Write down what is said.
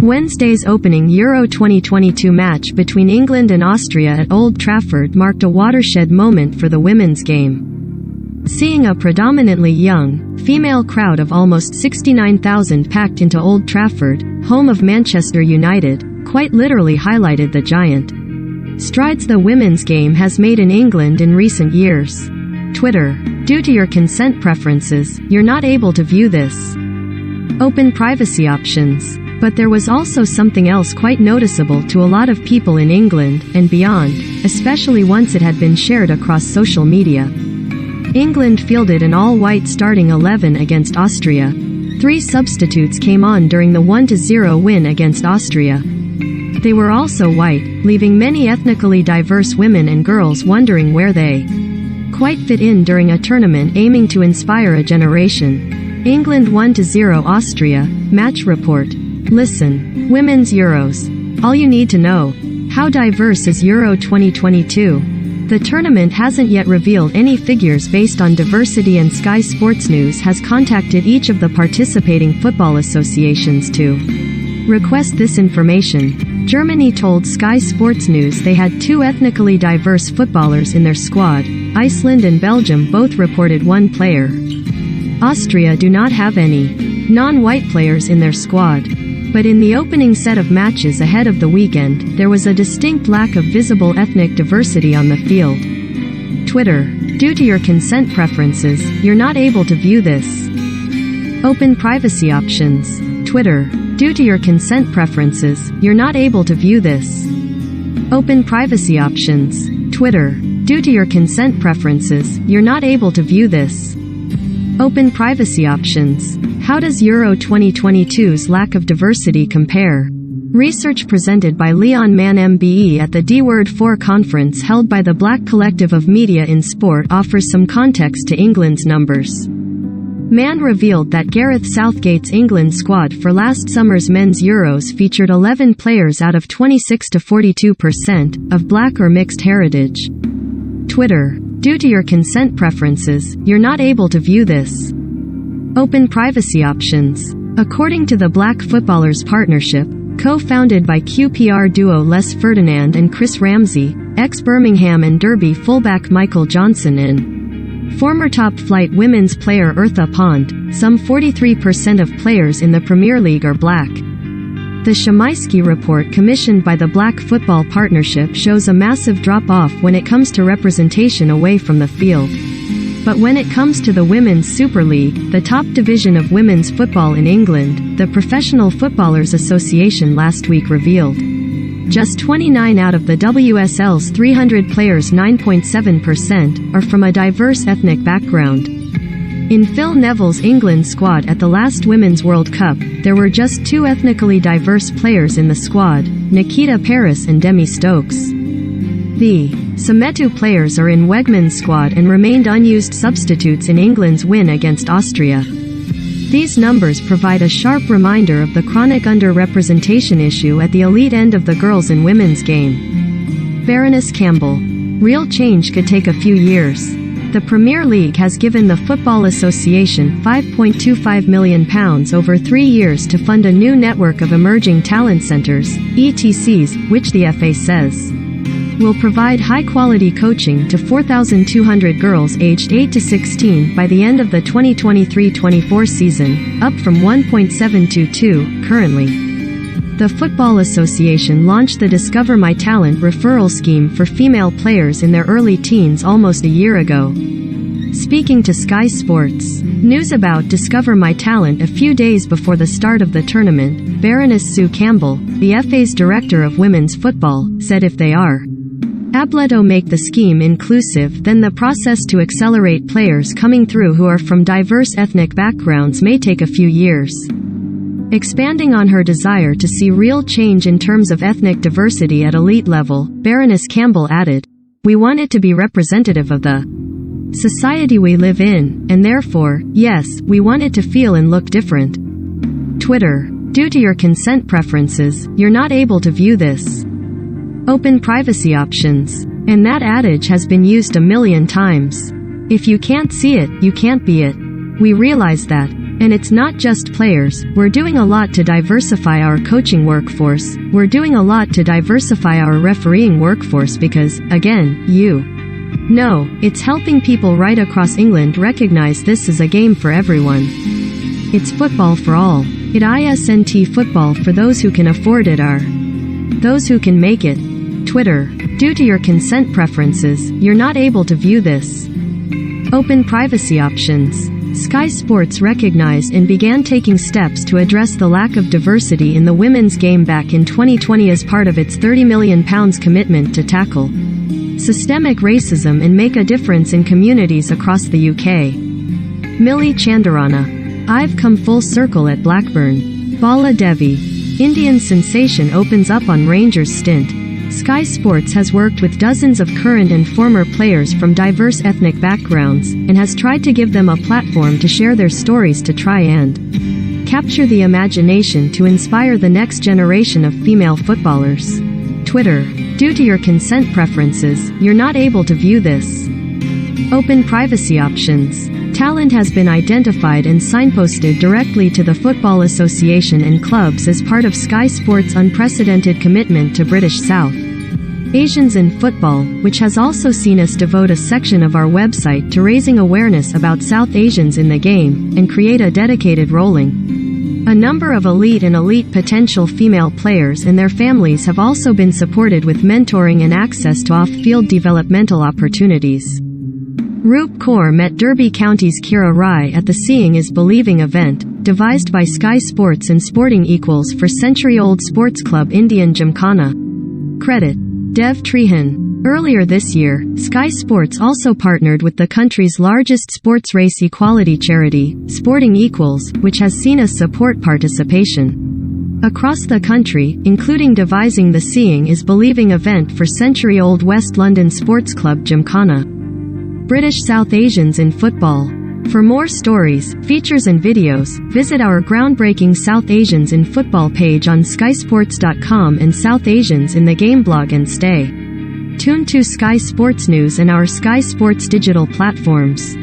Wednesday's opening Euro 2022 match between England and Austria at Old Trafford marked a watershed moment for the women's game. Seeing a predominantly young, female crowd of almost 69,000 packed into Old Trafford, home of Manchester United, quite literally highlighted the giant strides the women's game has made in England in recent years. Twitter. Due to your consent preferences, you're not able to view this. Open privacy options. But there was also something else quite noticeable to a lot of people in England and beyond, especially once it had been shared across social media. England fielded an all-white starting 11 against Austria. 3 substitutes came on during the 1-0 win against Austria. They were also white, leaving many ethnically diverse women and girls wondering where they quite fit in during a tournament aiming to inspire a generation. England 1-0 Austria. Match report. Listen. Women's Euros. All you need to know. How diverse is Euro 2022? The tournament hasn't yet revealed any figures based on diversity, and Sky Sports News has contacted each of the participating football associations to request this information. Germany told Sky Sports News they had 2 ethnically diverse footballers in their squad. Iceland and Belgium both reported 1 player. Austria do not have any non-white players in their squad. But in the opening set of matches ahead of the weekend, there was a distinct lack of visible ethnic diversity on the field. Twitter. Due to your consent preferences, you're not able to view this. Open privacy options. Twitter. Due to your consent preferences, you're not able to view this. Open privacy options. Twitter. Due to your consent preferences, you're not able to view this. Open privacy options. How does Euro 2022's lack of diversity compare? Research presented by Leon Mann MBE at the D-Word 4 conference held by the Black Collective of Media in Sport offers some context to England's numbers. Mann revealed that Gareth Southgate's England squad for last summer's men's Euros featured 11 players out of 26 to 42% of black or mixed heritage. Twitter. Due to your consent preferences, you're not able to view this. Open privacy options. According to the Black Footballers Partnership, co-founded by QPR duo Les Ferdinand and Chris Ramsey, ex-Birmingham and Derby fullback Michael Johnson and former top-flight women's player Eartha Pond, some 43% of players in the Premier League are black. The Shemaisky report commissioned by the Black Football Partnership shows a massive drop-off when it comes to representation away from the field. But when it comes to the Women's Super League, the top division of women's football in England, the Professional Footballers Association last week revealed just 29 out of the WSL's 300 players, 9.7%, are from a diverse ethnic background. In Phil Neville's England squad at the last Women's World Cup, there were just 2 ethnically diverse players in the squad, Nikita Paris and Demi Stokes. The Sometu players are in Wegman's squad and remained unused substitutes in England's win against Austria. These numbers provide a sharp reminder of the chronic underrepresentation issue at the elite end of the girls' and women's game. Baroness Campbell. Real change could take a few years. The Premier League has given the Football Association £5.25 million over 3 years to fund a new network of emerging talent centres, ETCs, which the FA says will provide high-quality coaching to 4,200 girls aged 8 to 16 by the end of the 2023-24 season, up from 1.722 currently. The Football Association launched the Discover My Talent referral scheme for female players in their early teens almost a year ago. Speaking to Sky Sports News about Discover My Talent a few days before the start of the tournament, Baroness Sue Campbell, the FA's Director of Women's Football, said if they are able to make the scheme inclusive, then the process to accelerate players coming through who are from diverse ethnic backgrounds may take a few years. Expanding on her desire to see real change in terms of ethnic diversity at elite level, Baroness Campbell added, "We want it to be representative of the society we live in, and therefore, yes, we want it to feel and look different." Twitter. Due to your consent preferences, you're not able to view this. Open privacy options. And that adage has been used a million times. If you can't see it, you can't be it. We realize that. And it's not just players, we're doing a lot to diversify our coaching workforce, we're doing a lot to diversify our refereeing workforce because, again, it's helping people right across England recognize this is a game for everyone. It's football for all. It isn't football for those who can afford it are those who can make it. Twitter. Due to your consent preferences, you're not able to view this. Open privacy options. Sky Sports recognized and began taking steps to address the lack of diversity in the women's game back in 2020 as part of its £30 million commitment to tackle systemic racism and make a difference in communities across the UK. Millie Chandarana. I've come full circle at Blackburn. Bala Devi. Indian sensation opens up on Rangers stint. Sky Sports has worked with dozens of current and former players from diverse ethnic backgrounds, and has tried to give them a platform to share their stories to try and capture the imagination to inspire the next generation of female footballers. Twitter. Due to your consent preferences, you're not able to view this. Open privacy options. Talent has been identified and signposted directly to the Football Association and clubs as part of Sky Sports' unprecedented commitment to British South Asians in football, which has also seen us devote a section of our website to raising awareness about South Asians in the game, and create a dedicated rolling. A number of elite potential female players and their families have also been supported with mentoring and access to off-field developmental opportunities. Roop Kaur met Derby County's Kira Rai at the Seeing is Believing event, devised by Sky Sports and Sporting Equals for century-old sports club Indian Gymkhana. Credit. Dev Trehan. Earlier this year, Sky Sports also partnered with the country's largest sports race equality charity, Sporting Equals, which has seen us support participation across the country, including devising the Seeing is Believing event for century-old West London sports club Gymkhana. British South Asians in football. For more stories, features and videos, visit our groundbreaking South Asians in Football page on skysports.com and South Asians in the Game blog, and stay tuned to Sky Sports News and our Sky Sports digital platforms.